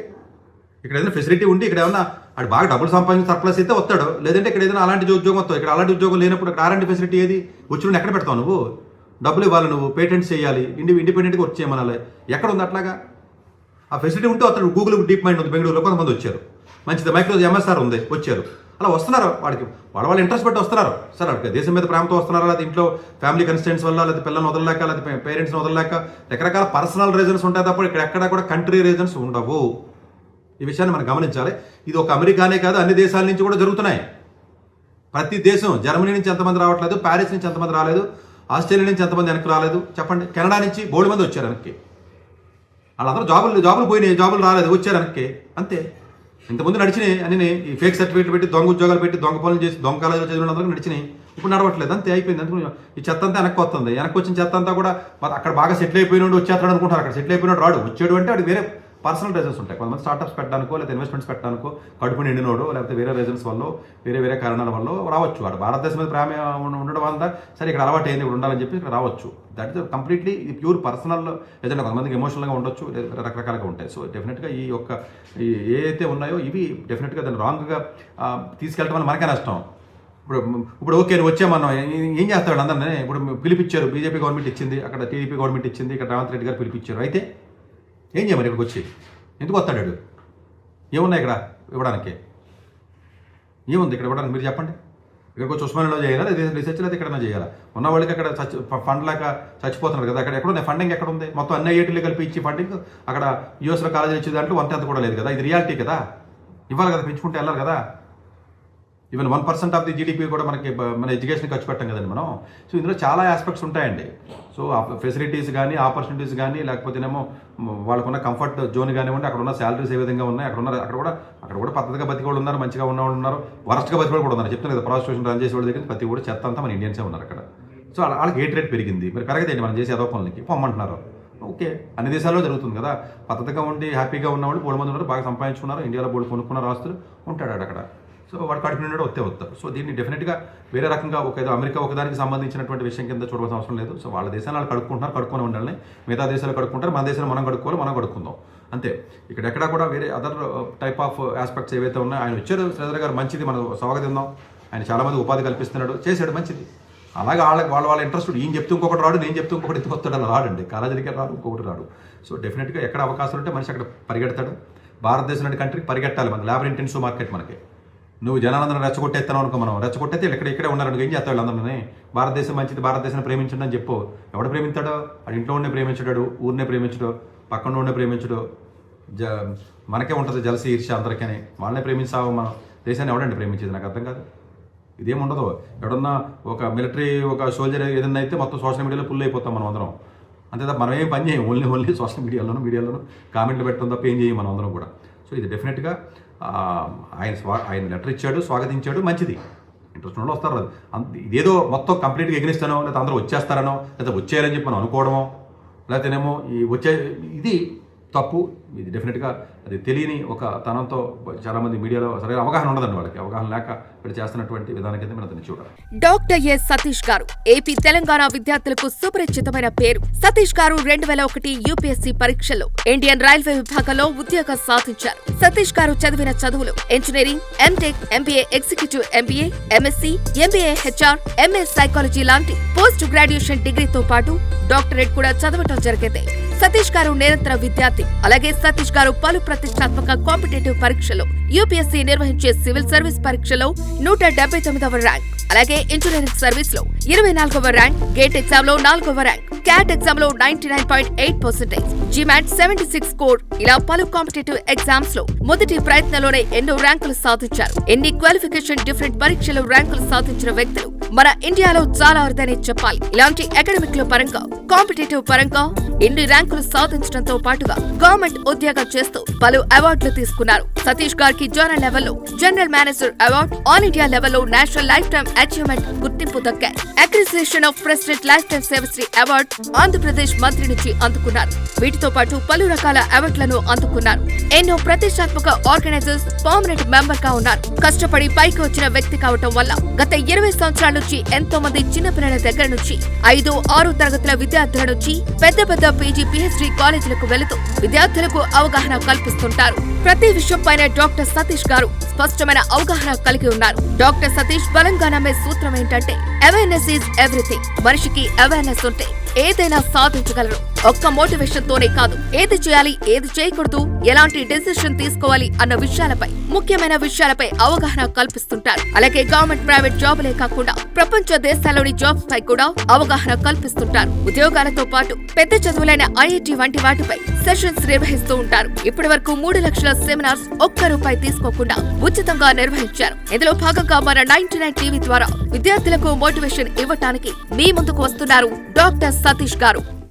ఇక్కడ ఏదైనా ఫెసిలిటీ ఉండి ఇక్కడ ఏమన్నా అది బాగా డబ్బులు సంపాదించి సర్ప్లస్ అయితే వస్తాడు. లేదంటే ఇక్కడ ఏదైనా అలాంటి ఉద్యోగం వస్తావు. ఇక్కడ అలాంటి ఉద్యోగం లేనప్పుడు ఇక్కడ అలాంటి ఫెసిలిటీ ఏది? వచ్చి ఎక్కడ పెడతావు నువ్వు? డబ్బులు ఇవ్వాలి, నువ్వు పేటెంట్స్ చేయాలి, ఇండిపెండెంట్గా వచ్చి చేయమనాలి. ఎక్కడ ఉంది అట్లాగా? ఆ ఫెసిలిటీ ఉంటే వస్తాడు. గూగుల్ డీప్ మైండ్ ఉంది బెంగళూరులో, కొంతమంది వచ్చారు. మంచిది, మైక్రోసాఫ్ట్ MSR ఉంది, వచ్చారు. అలా వస్తున్నారు. వాడికి వాళ్ళ ఇంట్రెస్ట్ పెట్టి వస్తున్నారు. సరే అక్కడ దేశం మీద ప్రేమతో వస్తున్నారా, లేదా ఇంట్లో ఫ్యామిలీ కన్స్టెంట్స్ వల్ల, లేదా పిల్లల్ని వదలలేక, లేదా పేరెంట్స్ని వదలలేక, రకరకాల పర్సనల్ రీజన్స్ ఉంటాయి తప్ప ఇక్కడ ఎక్కడ కూడా కంట్రీ రీజన్స్ ఉండవు. ఈ విషయాన్ని మనం గమనించాలి. ఇది ఒక అమెరికానే కాదు, అన్ని దేశాల నుంచి కూడా జరుగుతున్నాయి. ప్రతి దేశం, జర్మనీ నుంచి ఎంతమంది రావట్లేదు, ప్యారిస్ నుంచి ఎంతమంది రాలేదు, ఆస్ట్రేలియా నుంచి ఎంతమంది వెనక్కి రాలేదు చెప్పండి. కెనడా నుంచి బోల్డ్ మంది వచ్చారు వెనక్కి. వాళ్ళందరూ జాబులు పోయినాయి, జాబులు రాలేదు, వచ్చారు వెనక్కి అంతే. ఇంతకుముందు నడిచినాయి అన్ని ఈ ఫేక్ సర్టిఫికేట్ పెట్టి, దొంగ ఉద్యోగాలు పెట్టి, దొంగ పనులు చేసి, దొంగ కాలేజీలో చదివిన అందరికీ నడిచినాయి. ఇప్పుడు నడవట్లేదు అంతే, అయిపోయింది. అందుకు ఈ చెత్త అంతా వెనక్కి వస్తుంది. వెనక్కి వచ్చిన చెత్త అంతా కూడా అక్కడ బాగా సెటిల్ అయిపోయినాడు వచ్చేస్తాడు అనుకుంటారు. అక్కడ సెటిల్ అయిపోయినాడు రాడు. వచ్చాడు అంటే అది వేరే పర్సనల్ రీజన్స్ ఉంటాయి. కొంతమంది స్టార్టప్స్ పెట్టడానికో, లేదా ఇన్వెస్ట్మెంట్స్ పెట్టడానికో, కడుపు నిండినోడో, లేకపోతే వేరే రీజన్స్ వల్ల, వేరే కారణాల వల్ల రావచ్చు. వాడు భారతదేశం మీద ప్రేమ ఉండడం వల్ల సరే ఇక్కడ అలవాటు అయింది, ఇక్కడ ఉండాలని చెప్పి ఇక్కడ రావచ్చు. దట్ ఇస్ కంప్లీట్లీ ఇది ప్యూర్ పర్సనల్. ఏదైనా కొంతమందికి ఎమోషనల్గా ఉండొచ్చు, రకరకాలుగా ఉంటాయి. సో డెఫినెట్గా ఈ యొక్క ఏదైతే ఉన్నాయో ఇవి డెఫినెట్గా దాన్ని రాంగ్గా తీసుకెళ్ళడం వల్ల మనకే నష్టం. ఇప్పుడు ఓకే నువ్వు వచ్చామన్నాం, ఏం చేస్తాడు అందరినీ? ఇప్పుడు పిలిపించారు, బీజేపీ గవర్నమెంట్ ఇచ్చింది, అక్కడ టీడీపీ గవర్నమెంట్ ఇచ్చింది, ఇక్కడ రేవంత్ రెడ్డి గారు పిలిపించారు. అయితే ఏం చేయమని ఇక్కడికి వచ్చి ఎందుకు వస్తాడు? ఏమున్నాయి ఇక్కడ ఇవ్వడానికి? ఏముంది ఇక్కడ ఇవ్వడానికి? మీరు చెప్పండి. ఇక్కడికి వచ్చి ఉస్మానియాలో చేయాలా, లేదా రీసెర్చ్, లేదా ఎక్కడైనా చేయాలా? ఉన్న వాళ్ళకి అక్కడ ఫండ్ లేక చచ్చిపోతున్నారు కదా. అక్కడ ఎక్కడుంది ఫండింగ్? ఎక్కడ ఉంది? మొత్తం అన్ని ఐఐటీలు కలిపి ఇచ్చి ఫండింగ్ అక్కడ యూఎస్లో కాలేజీలు ఇచ్చే దాంట్లో 1/10 కూడా లేదు కదా. ఇది రియాలిటీ కదా, ఇవ్వాలి కదా, పెంచుకుంటే వెళ్ళాలి కదా. ఈవెన్ 1% ఆఫ్ ది జీడీపీ కూడా మన ఎడ్యుకేషన్ ఖర్చు పెట్టాం కదండి మనం. సో ఇందులో చాలా ఆస్పెక్ట్స్ ఉంటాయండి. సో ఫెసిలిటీస్ కానీ, ఆపర్చునిటీస్ కానీ, లేకపోతేనేమో వాళ్ళకున్న కంఫర్ట్ జోన్ కానివ్వండి, అక్కడ ఉన్న శాలరీస్ ఏ విధంగా ఉన్నాయి, అక్కడ కూడా పద్ధతిగా బతికి వాళ్ళు ఉన్నారు, మంచిగా ఉన్న వాళ్ళు ఉన్నారు, వరస్ట్గా బతికి కూడా ఉన్నారు. చెప్తాను కదా, ప్రాస్టిట్యూషన్ రన్ చేసే వాళ్ళ దగ్గర ప్రతి కూడా చెత్త అంతా మన ఇండియన్సే ఉన్నారు అక్కడ. సో వాళ్ళకి హేట్ రేట్ పెరిగింది. మరి పెరగదేంటి మనం చేసే ఏదో పనులకి పొమ్మంటున్నారు. ఓకే, అన్ని దేశాల్లో జరుగుతుంది కదా. పద్ధతిగా ఉండి హ్యాపీగా ఉన్నవాళ్ళు బోడు మంది ఉన్నారు, బాగా సంపాదించుకున్నారు, ఇండియాలో బోడు కొనుక్కున్నారు, ఆస్తులు ఉంటాడు అక్కడ. సో వాడు కడుపు నిండా వస్తారు. సో దీన్ని డెఫినెట్గా వేరే రకంగా ఏదో అమెరికా ఒకదానికి సంబంధించినటువంటి విషయం కింద చూడవలసిన అవసరం లేదు. సో వాళ్ళ దేశాలు వాళ్ళు కడుక్కొని ఉండాలని, మిగతా దేశాలు కడుక్కుంటారు, మన దేశాలు మనం కడుక్కుందాం అంతే. ఇక్కడెక్కడా కూడా వేరే అదర్ టైప్ ఆఫ్ ఆస్పెక్ట్స్ ఏవైతే ఉన్నాయో, ఆయన వచ్చారు శ్రీధర్ గారు, మంచిది, మనం స్వాగతిద్దాం. ఆయన చాలామంది ఉపాధి కల్పిస్తున్నాడు, చేశాడు, మంచిది. అలాగే వాళ్ళ ఇంట్రెస్ట్ ఈయన చెప్తూ ఇంకొకటి రాడు, నేను చెప్తూ ఇంకొకటి ఎందుకు వస్తాడు, అలా రాడండి. కాలేజీకి రాడు, ఇంకొకటి రాడు. సో డెఫినెట్గా ఎక్కడ అవకాశాలు ఉంటే మనిషి అక్కడ పరిగెడతాడు. భారతదేశం లాంటి కంట్రీకి పరిగెట్టాలి. మనకి లేబర్ ఇంటెన్సివ్ మార్కెట్ మనకి. నువ్వు జనాలందరూ రెచ్చగొట్టేస్తాను అనుకో, మనం రెచ్చగొట్టేస్తే ఇక్కడే ఉన్నారనుకో, ఏం చేస్తావు వీళ్ళందరినీ? భారతదేశం మంచిది, భారతదేశాన్ని ప్రేమించండి అని చెప్పు. ఎవడు ప్రేమిస్తాడో? వాడు ఇంట్లో ఉండే ప్రేమించడాడు, ఊరినే ప్రేమించడు, పక్కన ఉండే ప్రేమించడు. మనకే ఉంటుంది జలసి ఈర్ష్య అందరికీ. వాళ్ళనే ప్రేమించావు. మనం దేశాన్ని ఎవడండి ప్రేమించేది? నాకు అర్థం కాదు. ఇదేం ఉండదు. ఎవడన్నా ఒక మిలిటరీ ఒక సోల్జర్ ఏదన్నా అయితే మొత్తం సోషల్ మీడియాలో ఫుల్ అయిపోతాం మనం అందరం. అంతే తప్ప మనం ఏం పని చేయం. ఓన్లీ సోషల్ మీడియాలోనూ కామెంట్లు పెట్టడం తప్ప ఏం చేయం మనం అందరం కూడా. సో ఇది డెఫినెట్గా ఆయన లెటర్ ఇచ్చాడు, స్వాగతించాడు, మంచిది. ఇంట్రెస్ట్ ఉన్న వస్తారు. ఇదేదో మొత్తం కంప్లీట్గా ఎగ్నిస్తానో, లేకపోతే అందరూ వచ్చేస్తారనో, లేకపోతే వచ్చేయాలని చెప్పి మనం అనుకోవడమో, లేకపోతేనేమో ఇది తప్పు. ఇది డెఫినెట్గా అది తెలియని ఒక తనంతో చాలామంది మీడియాలో సరైన అవగాహన ఉండదండి. వాళ్ళకి అవగాహన లేక ఇక్కడ చేస్తున్నటువంటి విధానం కింద మనం దాన్ని చూడాలి. డాక్టర్ ఎస్ సతీష్ గారు ఏపీ తెలంగాణ విద్యార్థులకు సుపరిచితమైన పేరు. సతీష్ గారు 2001 యూపీఎస్సీ పరీక్షల్లో ఇండియన్ రైల్వే విభాగంలో ఉద్యోగం సాధించారు. సతీష్ గారు చదివిన చదువులు engineering, MTech, MBA, executive MBA, MSc, MBA HR, MS psychology లాంటి పోస్ట్ గ్రాడ్యుయేషన్ డిగ్రీతో పాటు డాక్టరేట్ కూడా చదవటం జరిగింది. సతీష్ గారు నిరంతర విద్యార్థి. అలాగే సతీష్ గారు పలు ప్రతిష్టాత్మక కాంపిటేటివ్ పరీక్షలో యూపీఎస్సీ నిర్వహించే సివిల్ సర్వీస్ పరీక్షలో 179వ ర్యాంక్, అలాగే ఇంజనీరింగ్ సర్వీస్ లో 24వ ర్యాంక్, గేట్ ఎగ్జామ్ లో 4వ ర్యాంక్, క్యాట్ ఎగ్జామ్ లో 99.8%, జిమాట్ 76 స్కోర్, ఇలా పలు కాంపిటేటివ్ ఎగ్జామ్స్ లో మొదటి ప్రయత్నంలోనే ఎన్నో ర్యాంకులు సాధించారు. ఎన్ని క్వాలిఫికేషన్ డిఫరెంట్ పరీక్షలో ర్యాంకులు సాధించిన వ్యక్తులు మన ఇండియాలో చాలా అరుదనే చెప్పాలి. ఇలాంటి అకాడమిక్ లో పరంగా, కాంపిటేటివ్ పరంగా ఎన్ని ర్యాంకులు సాధించడంతో పాటుగా గవర్నమెంట్ ఉద్యోగం చేస్తూ పలు అవార్డులు తీసుకున్నారు. సతీష్ గారికి జోనల్ లెవెల్లో general manager award, all India లెవెల్లో నేషనల్ లైఫ్ టైమ్ అచీవ్మెంట్ గుర్తింపు దక్కాయి. అక్రిసియేషన్ of president life time సేవశ్రీ award Andhra Pradesh మంత్రి నుంచి అందుకున్నారు. వీటితో పాటు పలు రకాల అవార్డులను అందుకున్నారు. ఎన్నో ప్రతిష్టాత్మక ఆర్గనైజర్స్ పర్మనెంట్ మెంబర్ గా ఉన్నారు. కష్టపడి పైకి వచ్చిన వ్యక్తి కావటం వల్ల గత 20 సంవత్సరాల నుంచి ఎంతో మంది చిన్నపిల్లల దగ్గర నుంచి 5, 6 తరగతుల విద్యార్థుల నుంచి పెద్ద పీజీ, పీహెచ్డీ కాలేజీలకు వెళుతూ విద్యార్థులకు అవగాహన కల్పిస్తుంటారు. ప్రతి విషయంపైన డాక్టర్ సతీష్ గారు స్పష్టమైన అవగాహన కలిగి ఉన్నారు. డాక్టర్ సతీష్ బలంగా నమ్మే సూత్రం ఏంటంటే అవేర్నెస్ ఈజ్ ఎవ్రీథింగ్. మనిషికి అవేర్నెస్ ఉంటే ఏదైనా సాధించగలరు. ఒక్క మోటివేషన్ తోనే కాదు, ఏది చేయాలి, ఏది చేయకూడదు, ఎలాంటి డెసిషన్ తీసుకోవాలి అన్న విషయాలపై, ముఖ్యమైన విషయాలపై అవగాహన కల్పిస్తుంటారు. అలాగే గవర్నమెంట్, ప్రైవేట్ జాబులే కాకుండా ప్రపంచ దేశాల్లోని జాబ్స్ పై కూడా అవగాహన కల్పిస్తుంటారు. ఉద్యోగాలతో పాటు పెద్ద చదువులైన ఐఐటి వంటి వాటిపై సెషన్స్ నిర్వహిస్తూ ఉంటారు. ఇప్పటి వరకు 3 లక్షల సెమినార్స్ ₹1 తీసుకోకుండా ఉచితంగా నిర్వహించారు. ఇందులో భాగంగా మన 99 టీవీ ద్వారా విద్యార్థులకు మోటివేషన్ ఇవ్వటానికి మీ ముందుకు వస్తున్నారు డాక్టర్ సతీష్ గారు.